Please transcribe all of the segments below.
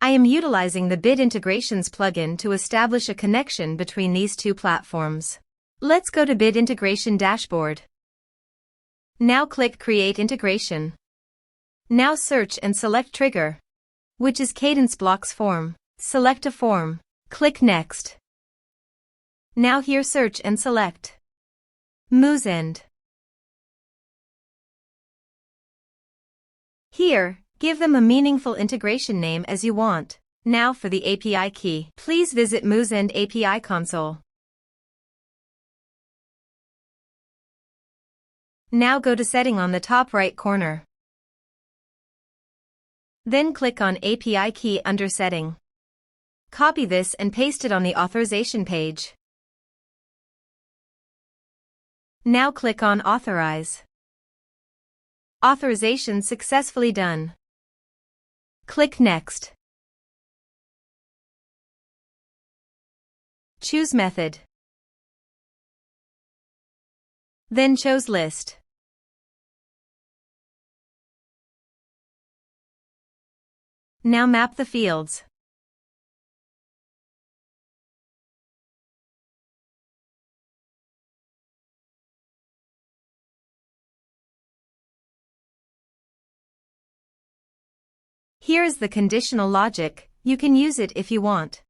I am utilizing the Bit Integrations plugin to establish a connection between these two platforms. Let's go to Bit Integration Dashboard. Now click Create Integration. Now search and select Trigger, which is Kadence Blocks Form. Select a form. Click Next. Now here search and select Moosend. Here, give them a meaningful integration name as you want. Now for the API key. Please visit Moosend API console. Now go to Setting on the top right corner. Then click on API key under Setting. Copy this and paste it on the authorization page. Now click on Authorize. Authorization successfully done. Click Next. Choose Method. Then choose List. Now map the fields. Here is the conditional logic. You can use it if you want.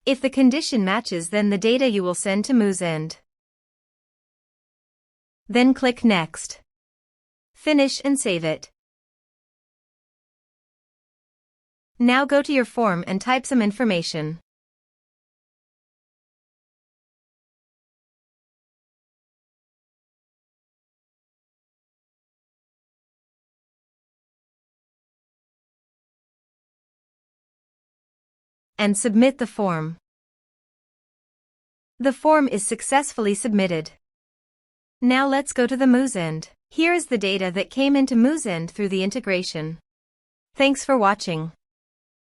If the condition matches, then the data you will send to Moosend. Then click Next. Finish and save it. Now go to your form and type some information. And submit the form. The form is successfully submitted. Now let's go to the Moosend. Here is the data that came into Moosend through the integration. Thanks for watching.